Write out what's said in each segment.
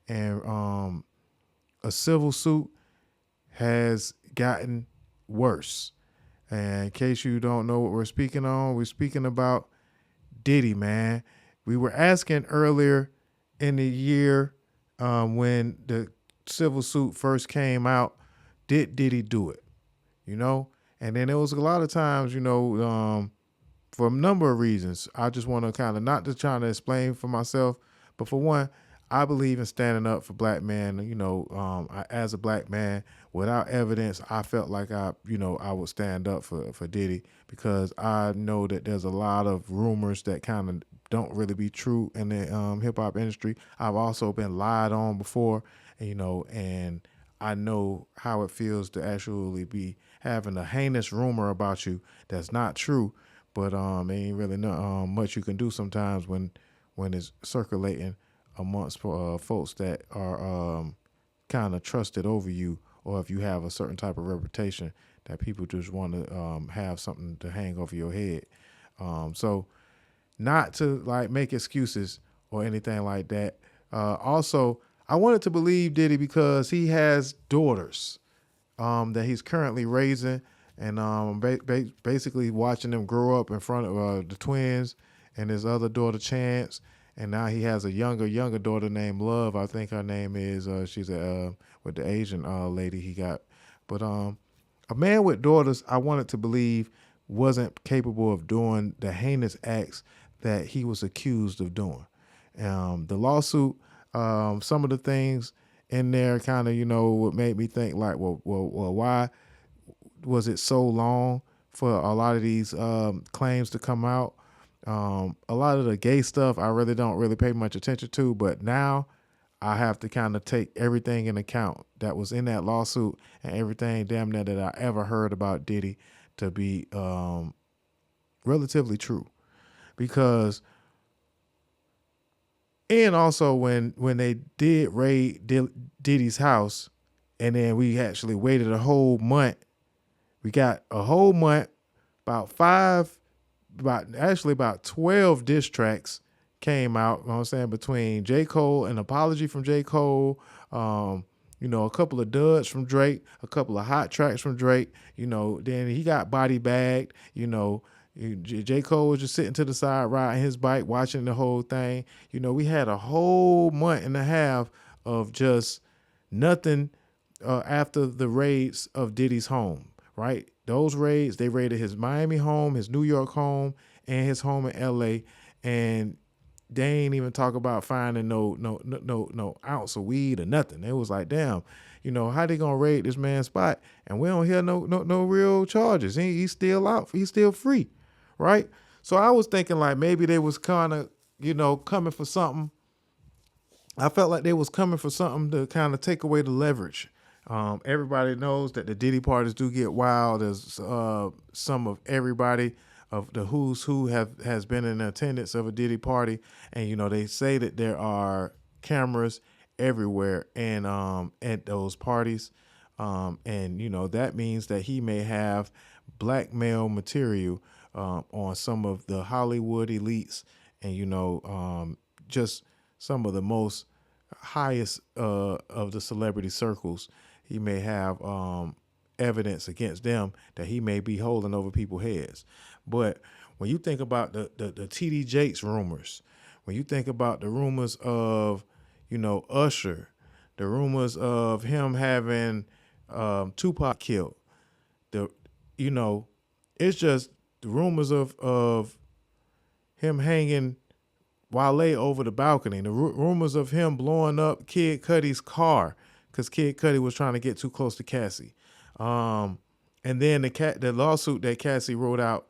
and a civil suit has gotten worse. And in case you don't know what we're speaking on, we're speaking about Diddy, man. We were asking earlier in the year when the civil suit first came out, did Diddy do it? You know? And then there was a lot of times, for a number of reasons. I just want to kind of not just trying to explain for myself, but for one, I believe in standing up for black men. As a black man, without evidence, I felt like I would stand up for Diddy because I know that there's a lot of rumors that kind of don't really be true in the hip hop industry. I've also been lied on before, and I know how it feels to actually be having a heinous rumor about you that's not true, but ain't really much you can do sometimes when it's circulating amongst folks that are kind of trusted over you, or if you have a certain type of reputation that people just want to have something to hang over your head. So not to like make excuses or anything like that. Also, I wanted to believe Diddy because he has daughters that he's currently raising, and basically watching them grow up in front of the twins and his other daughter Chance. And now he has a younger daughter named Love. I think her name is she's with the Asian lady he got. But a man with daughters, I wanted to believe wasn't capable of doing the heinous acts that he was accused of doing. The lawsuit, some of the things in there kind of, what made me think like, well, why was it so long for a lot of these claims to come out? A lot of the gay stuff I really don't really pay much attention to, but now I have to kind of take everything in account that was in that lawsuit and everything damn near that I ever heard about Diddy to be relatively true. Because, and also when they did raid Diddy's house, and then we actually waited a whole month, we got a whole month, about 12 diss tracks came out, you know what I'm saying, between J. Cole, an apology from J. Cole, a couple of duds from Drake, a couple of hot tracks from Drake, then he got body bagged, J. Cole was just sitting to the side riding his bike, watching the whole thing. We had a whole month and a half of just nothing after the raids of Diddy's home, right? Those raids, they raided his Miami home, his New York home, and his home in LA. And they ain't even talk about finding no ounce of weed or nothing. It was like, damn, how they gonna raid this man's spot? And we don't hear no real charges. He's still out. He's still free, right? So I was thinking like maybe they was kind of, coming for something. I felt like they was coming for something to kind of take away the leverage. Everybody knows that the Diddy parties do get wild. There's some of everybody of the who's who has been in attendance of a Diddy party, and they say that there are cameras everywhere and at those parties, and that means that he may have blackmail material on some of the Hollywood elites, and just some of the most highest of the celebrity circles. He may have evidence against them that he may be holding over people's heads. But when you think about the TD Jakes rumors, when you think about the rumors of, Usher, the rumors of him having Tupac killed, it's just the rumors of him hanging Wale over the balcony, the rumors of him blowing up Kid Cudi's car because Kid Cudi was trying to get too close to Cassie. And then the lawsuit that Cassie wrote out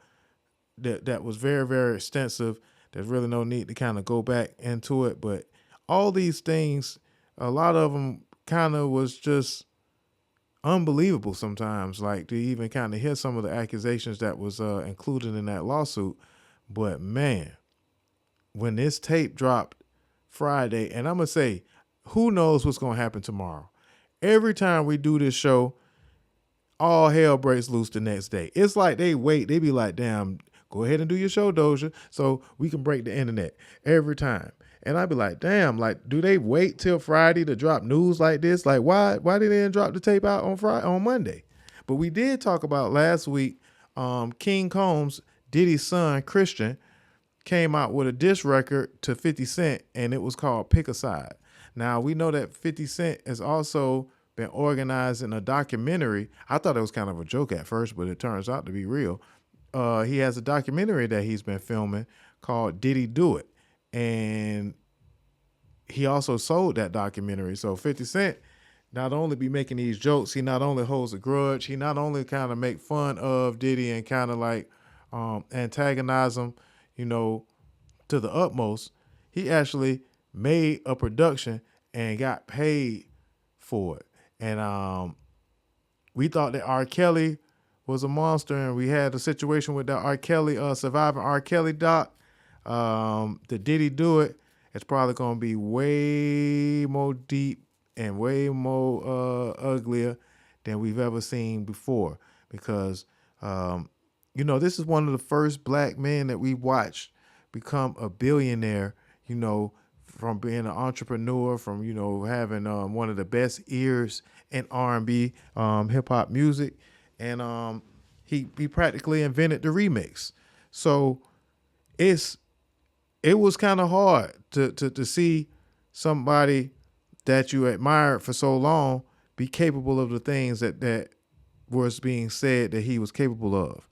that was very, very extensive. There's really no need to kind of go back into it. But all these things, a lot of them kind of was just unbelievable sometimes, like to even kind of hear some of the accusations that was included in that lawsuit. But man, when this tape dropped Friday, and I'm going to say, who knows what's going to happen tomorrow? Every time we do this show, all hell breaks loose the next day. It's like they wait. They be like, damn, go ahead and do your show, Dozha, so we can break the internet every time. And I'd be like, damn, like, do they wait till Friday to drop news like this? Like, why did they drop the tape out on Monday? But we did talk about last week, King Combs, Diddy's son, Christian, came out with a diss record to 50 Cent, and it was called Pick a Side. Now, we know that 50 Cent has also been organizing a documentary. I thought it was kind of a joke at first, but it turns out to be real. He has a documentary that he's been filming called Diddy Do It. And he also sold that documentary. So 50 Cent not only be making these jokes, he not only holds a grudge, he not only kind of make fun of Diddy and kind of like antagonize him, to the utmost. He actually made a production and got paid for it. And we thought that R. Kelly was a monster, and we had a situation with that R. Kelly, surviving R. Kelly doc. The Diddy Do It, it's probably going to be way more deep and way more uglier than we've ever seen before, because this is one of the first black men that we watched become a billionaire, from being an entrepreneur, from, having one of the best ears in R&B, hip hop music. And he practically invented the remix. So it was kind of hard to see somebody that you admired for so long be capable of the things that was being said that he was capable of.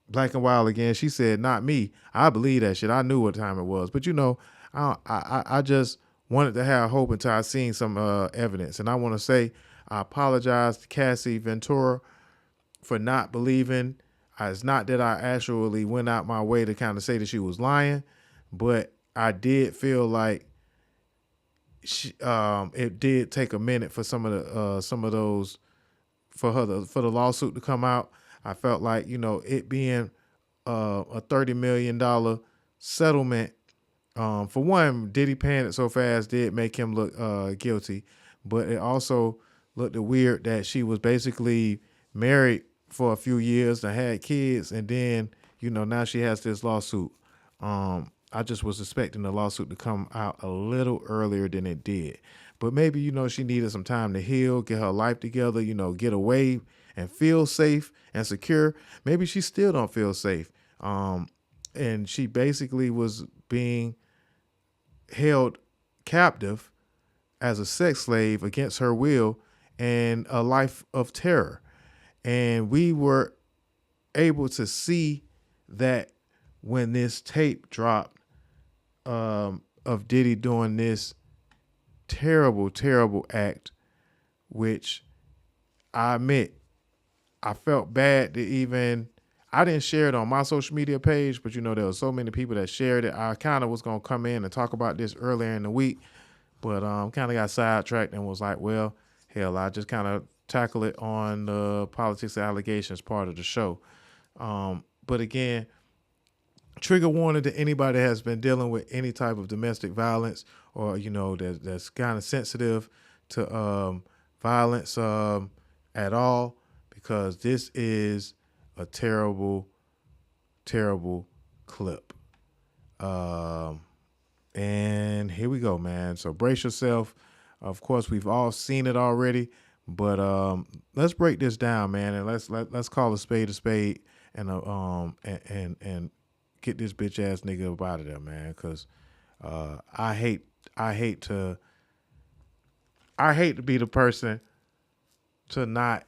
Black and Wild again, she said, not me. I believe that shit. I knew what time it was. But, I just wanted to have hope until I seen some evidence. And I want to say I apologize to Cassie Ventura for not believing. It's not that I actually went out my way to kind of say that she was lying, but I did feel like it did take a minute for some of those for the lawsuit to come out. I felt like, it being a $30 million settlement, for one, Diddy paying it so fast did make him look guilty, but it also looked weird that she was basically married for a few years and had kids, and then, now she has this lawsuit. I just was expecting the lawsuit to come out a little earlier than it did. But maybe, she needed some time to heal, get her life together, get away and feel safe and secure. Maybe she still don't feel safe. And she basically was being held captive as a sex slave against her will and a life of terror. And we were able to see that when this tape dropped of Diddy doing this terrible, terrible act, which I admit, I felt bad to I didn't share it on my social media page, but there were so many people that shared it. I kind of was going to come in and talk about this earlier in the week, but kind of got sidetracked and was like, well, hell, I just kind of tackle it on the politics and allegations part of the show. But again, trigger warning to anybody that has been dealing with any type of domestic violence or, that's kind of sensitive to violence at all, because this is a terrible, terrible clip. And here we go, man. So brace yourself. Of course, we've all seen it already, but let's break this down, man, and let's call a spade and get this bitch ass nigga up out of there, man. Because I hate to be the person to not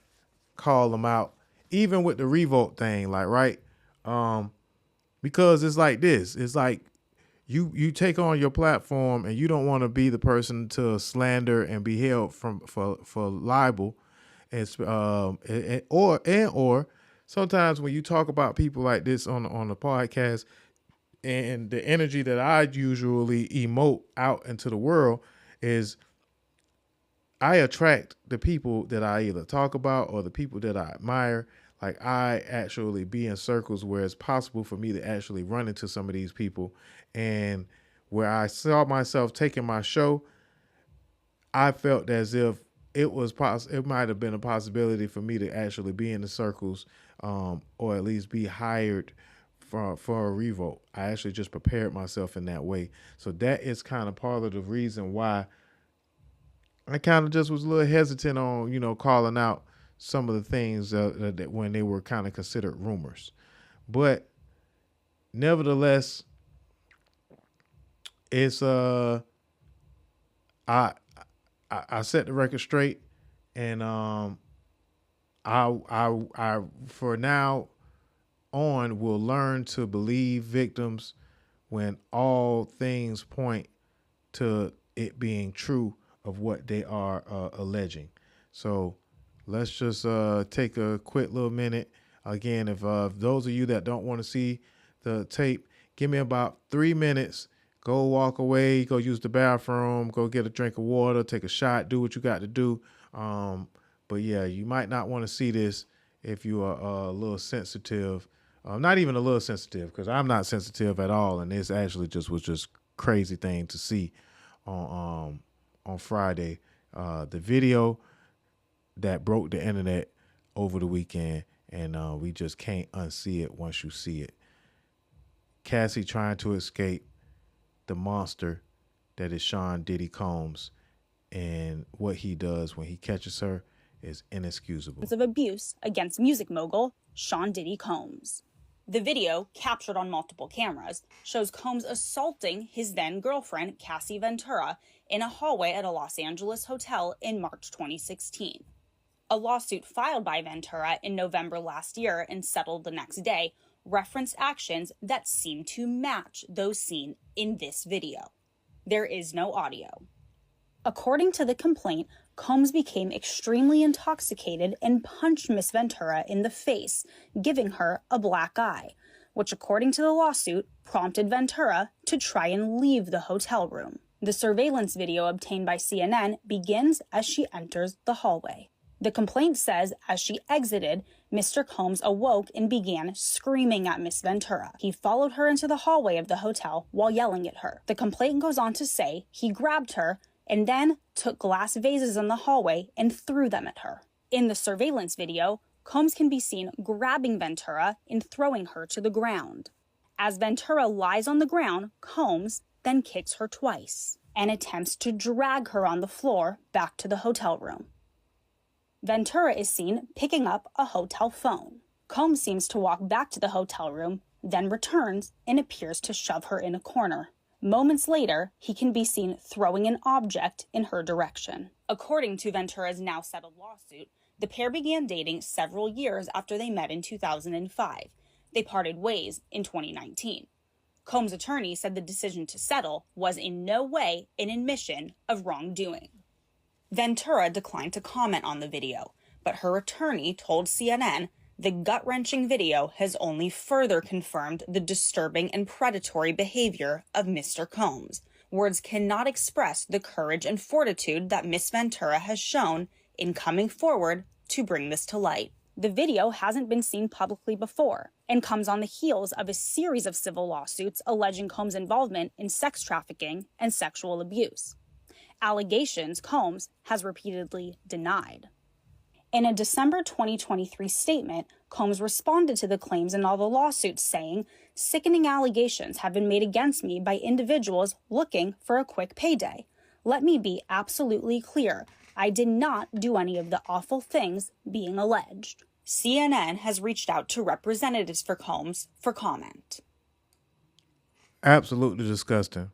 call them out, even with the revolt thing, like, right? Because it's like this. It's like you take on your platform and you don't want to be the person to slander and be held for libel, and or sometimes when you talk about people like this on the podcast, and the energy that I usually emote out into the world is I attract the people that I either talk about or the people that I admire. Like, I actually be in circles where it's possible for me to actually run into some of these people, and where I saw myself taking my show, I felt as if it might have been a possibility for me to actually be in the circles, or at least be hired for a revolt. I actually just prepared myself in that way. So that is kind of part of the reason why I kind of just was a little hesitant on, calling out some of the things that when they were kind of considered rumors. But nevertheless, it's I I set the record straight, and I for now on will learn to believe victims when all things point to it being true of what they are alleging. So let's just take a quick little minute. Again, if those of you that don't want to see the tape, give me about 3 minutes. Go walk away, go use the bathroom, go get a drink of water, take a shot, do what you got to do. But yeah, you might not want to see this if you are a little sensitive. Not even a little sensitive, because I'm not sensitive at all, and this actually was just crazy thing to see on Friday. The video that broke the internet over the weekend, and we just can't unsee it once you see it. Cassie trying to escape the monster that is Sean Diddy Combs, and what he does when he catches her is inexcusable. Of abuse against music mogul Sean Diddy Combs. The video, captured on multiple cameras, shows Combs assaulting his then-girlfriend, Cassie Ventura, in a hallway at a Los Angeles hotel in March 2016. A lawsuit filed by Ventura in November last year and settled the next day referenced actions that seem to match those seen in this video. There is no audio. According to the complaint, Combs became extremely intoxicated and punched Miss Ventura in the face, giving her a black eye, which, according to the lawsuit, prompted Ventura to try and leave the hotel room. The surveillance video obtained by CNN begins as she enters the hallway. The complaint says as she exited, Mr. Combs awoke and began screaming at Miss Ventura. He followed her into the hallway of the hotel while yelling at her. The complaint goes on to say he grabbed her and then took glass vases in the hallway and threw them at her. In the surveillance video, Combs can be seen grabbing Ventura and throwing her to the ground. As Ventura lies on the ground, Combs then kicks her twice and attempts to drag her on the floor back to the hotel room. Ventura is seen picking up a hotel phone. Combs seems to walk back to the hotel room, then returns and appears to shove her in a corner. Moments later, he can be seen throwing an object in her direction. According to Ventura's now settled lawsuit, the pair began dating several years after they met in 2005. They parted ways in 2019. Combs' attorney said the decision to settle was in no way an admission of wrongdoing. Ventura declined to comment on the video, but her attorney told CNN the gut-wrenching video has only further confirmed the disturbing and predatory behavior of Mr. Combs. Words cannot express the courage and fortitude that Miss Ventura has shown in coming forward to bring this to light. The video hasn't been seen publicly before and comes on the heels of a series of civil lawsuits alleging Combs' involvement in sex trafficking and sexual abuse. Allegations Combs has repeatedly denied. In a December 2023 statement, Combs responded to the claims in all the lawsuits, saying, "Sickening allegations have been made against me by individuals looking for a quick payday. Let me be absolutely clear. I did not do any of the awful things being alleged." CNN has reached out to representatives for Combs for comment. Absolutely disgusting.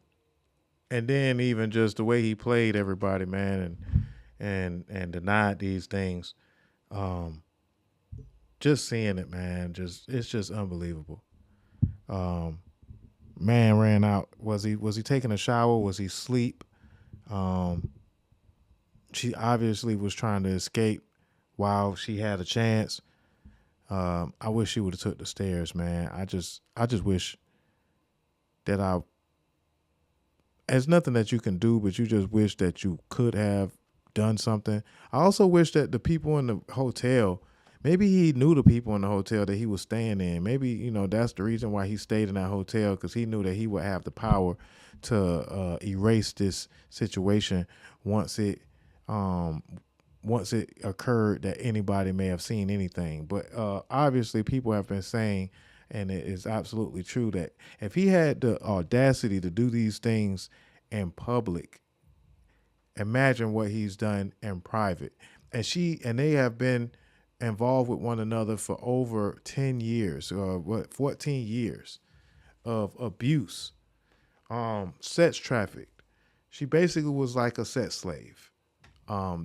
And then even just the way he played everybody, man, and denied these things. Just seeing it, man, it's just unbelievable. Man ran out. Was he taking a shower? Was he asleep? She obviously was trying to escape while she had a chance. I wish she would have took the stairs, man. I just wish that there's nothing that you can do, but you just wish that you could have done something. I also wish that the people in the hotel, maybe he knew the people in the hotel that he was staying in. Maybe, that's the reason why he stayed in that hotel, because he knew that he would have the power to erase this situation once it occurred that anybody may have seen anything. But obviously people have been saying And it is absolutely true that if he had the audacity to do these things in public, imagine what he's done in private. And they have been involved with one another for over 10 years, 14 years of abuse, sex trafficked. She basically was like a sex slave.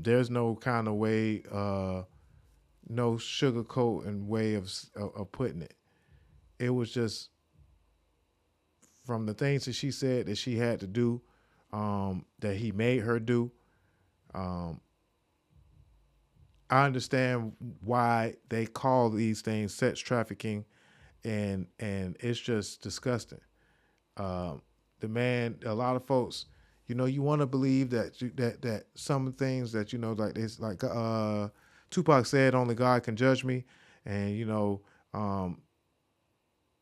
There's no kind of way, no sugarcoat and way of putting it. It was just from the things that she said that she had to do, that he made her do. Um, I understand why they call these things sex trafficking, and it's just disgusting. Um, the man, a lot of folks, you want to believe that that some things that like it's like Tupac said, only God can judge me, and um,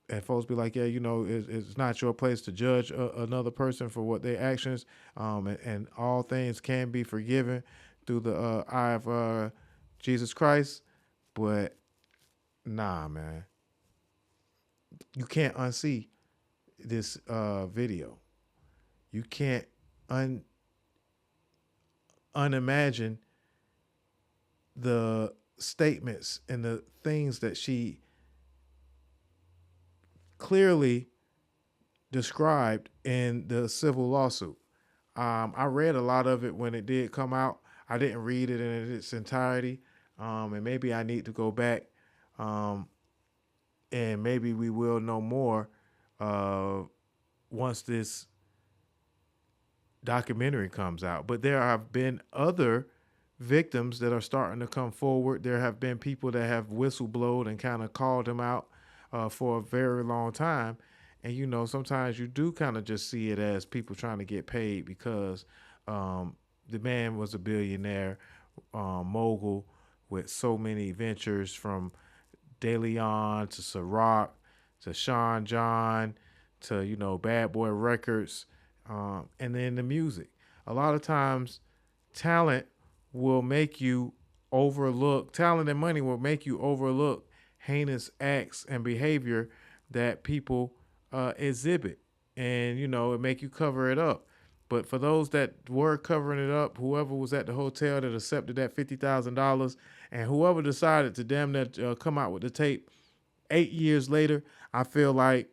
and folks be like, yeah, it's not your place to judge another person for what their actions, and all things can be forgiven through the eye of Jesus Christ, but nah, man, you can't unsee this video. You can't un unimagine the statements and the things that she clearly described in the civil lawsuit. I read a lot of it when it did come out. I didn't read it in its entirety, and maybe I need to go back, um, and maybe we will know more uh, once this documentary comes out. But there have been other victims that are starting to come forward. There have been people that have whistleblowed and kind of called him out for a very long time. And sometimes you do kind of just see it as people trying to get paid because the man was a billionaire mogul with so many ventures from De Leon to Ciroc to Sean John to Bad Boy Records, and then the music. A lot of times, talent will make you overlook. Talent and money will make you overlook heinous acts and behavior that people exhibit, and it make you cover it up. But for those that were covering it up, whoever was at the hotel that accepted that $50,000, and whoever decided to damn that come out with the tape 8 years later, I feel like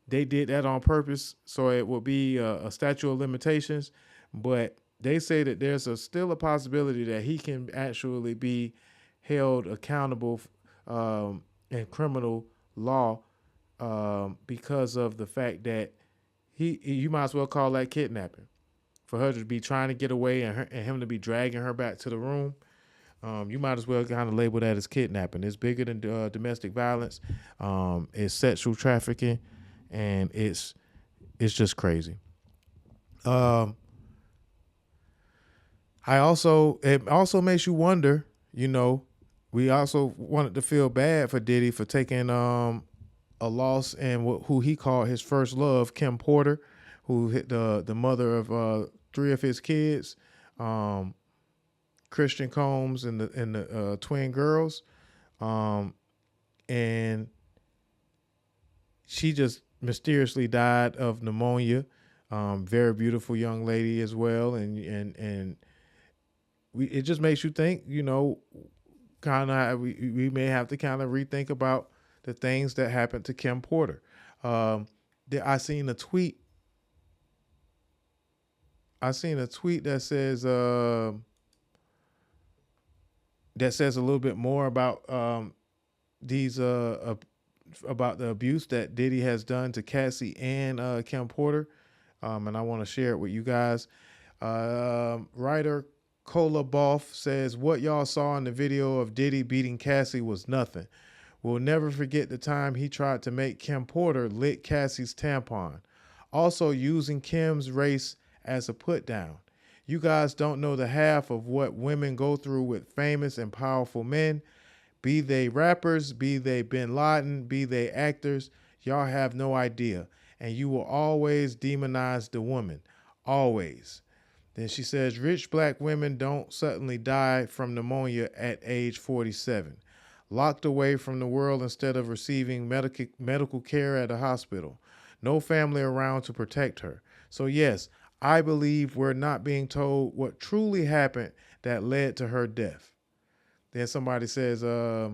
they did that on purpose, so it will be a statute of limitations. But they say that there's still a possibility that he can actually be held accountable in criminal law, because of the fact that you might as well call that kidnapping. For her to be trying to get away and him to be dragging her back to the room, you might as well kind of label that as kidnapping. It's bigger than domestic violence. It's sexual trafficking, and it's just crazy. Um, it also makes you wonder. We also wanted to feel bad for Diddy for taking a loss and who he called his first love, Kim Porter, who hit the mother of three of his kids, Christian Combs and the twin girls, and she just mysteriously died of pneumonia. Very beautiful young lady as well, and it just makes you think, kind of we may have to kind of rethink about the things that happened to Kim Porter. I seen a tweet. That says a little bit more about these about the abuse that Diddy has done to Cassie and Kim Porter, and I want to share it with you guys. Writer Cola Boff says, what y'all saw in the video of Diddy beating Cassie was nothing. We'll never forget the time he tried to make Kim Porter lick Cassie's tampon. Also using Kim's race as a put down. You guys don't know the half of what women go through with famous and powerful men. Be they rappers, be they Bin Laden, be they actors. Y'all have no idea. And you will always demonize the woman. Always. Then she says, rich black women don't suddenly die from pneumonia at age 47. locked away from the world instead of receiving medical care at a hospital. No family around to protect her. So, yes, I believe we're not being told what truly happened that led to her death. Then somebody says, I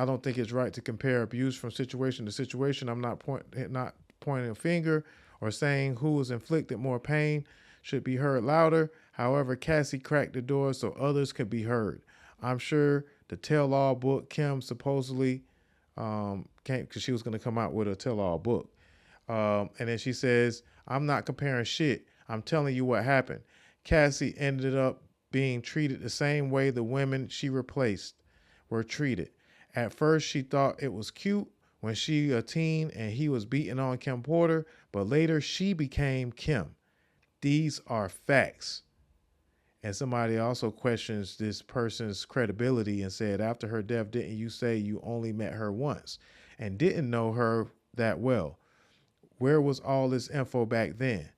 don't think it's right to compare abuse from situation to situation. I'm not pointing a finger or saying who was inflicted more pain should be heard louder. However, Cassie cracked the door so others could be heard. I'm sure the tell-all book Kim supposedly came because she was going to come out with a tell-all book. And then she says, I'm not comparing shit. I'm telling you what happened. Cassie ended up being treated the same way the women she replaced were treated. At first, she thought it was cute when she a teen and he was beating on Kim Porter, but later she became Kim. These are facts. And somebody also questions this person's credibility and said, after her death, didn't you say you only met her once and didn't know her that well? Where was all this info back then?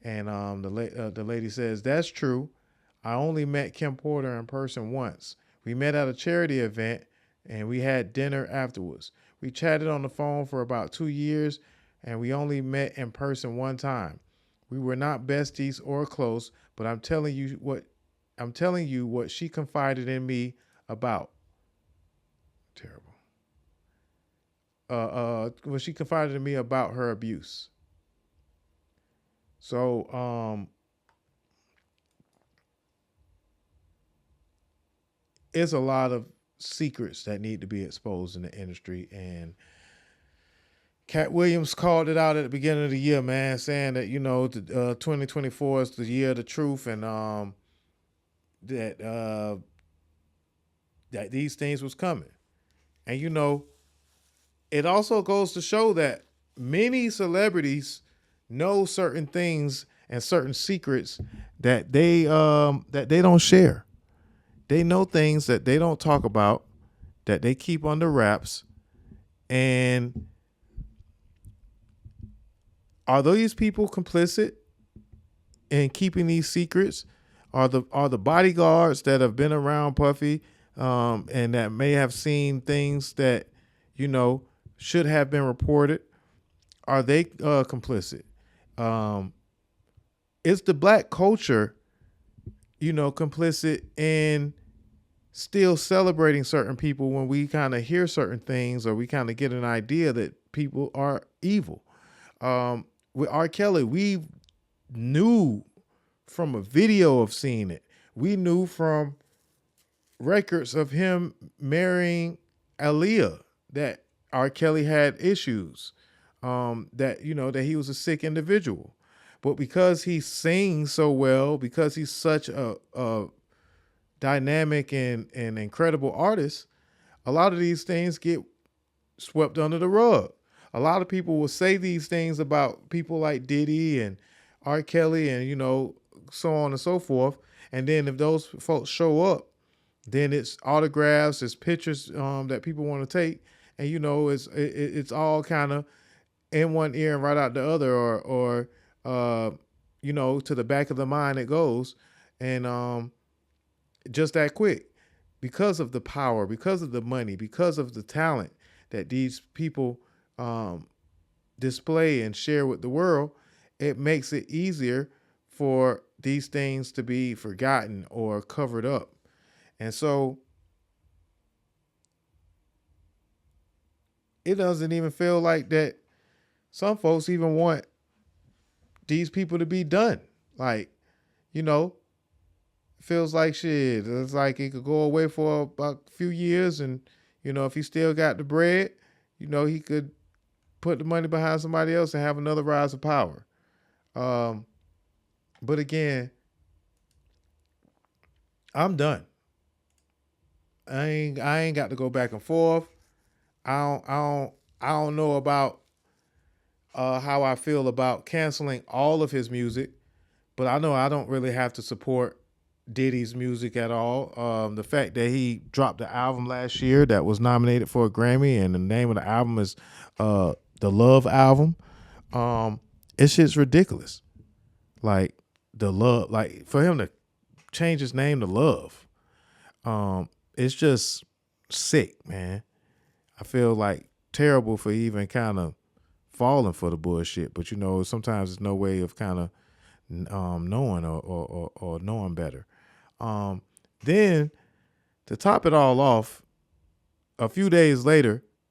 And the lady says, that's true. I only met Kim Porter in person once. We met at a charity event and we had dinner afterwards. We chatted on the phone for about 2 years and we only met in person one time. We were not besties or close, but I'm telling you what she confided in me about. Terrible. What she confided in me about her abuse. So, it's a lot of secrets that need to be exposed in the industry. And Cat Williams called it out at the beginning of the year, man, saying that, 2024 is the year of the truth and that these things was coming. And, it also goes to show that many celebrities know certain things and certain secrets that they don't share. They know things that they don't talk about, that they keep under wraps. And are these people complicit in keeping these secrets? Are the bodyguards that have been around Puffy and that may have seen things that, should have been reported? Are they complicit? Is the black culture, complicit in still celebrating certain people when we kind of hear certain things or we kind of get an idea that people are evil? With R. Kelly, we knew from a video of seeing it. We knew from records of him marrying Aaliyah that R. Kelly had issues, that he was a sick individual. But because he sings so well, because he's such a dynamic and incredible artist, a lot of these things get swept under the rug. A lot of people will say these things about people like Diddy and R. Kelly and, so on and so forth. And then if those folks show up, then it's autographs, it's pictures that people want to take. And, it's all kind of in one ear and right out the other or to the back of the mind it goes. And just that quick, because of the power, because of the money, because of the talent that these people display and share with the world, it makes it easier for these things to be forgotten or covered up. And so it doesn't even feel like that some folks even want these people to be done. Like, feels like shit. It's like he could go away for about a few years and, if he still got the bread, he could put the money behind somebody else and have another rise of power. But again, I'm done. I ain't got to go back and forth. I don't know about how I feel about canceling all of his music, but I know I don't really have to support Diddy's music at all. The fact that he dropped the album last year that was nominated for a Grammy and the name of the album is the Love Album. It's just ridiculous. Like the love, like for him to change his name to Love. It's just sick, man. I feel like terrible for even kind of falling for the bullshit. But sometimes there's no way of kind of knowing or knowing better. Then to top it all off, a few days later,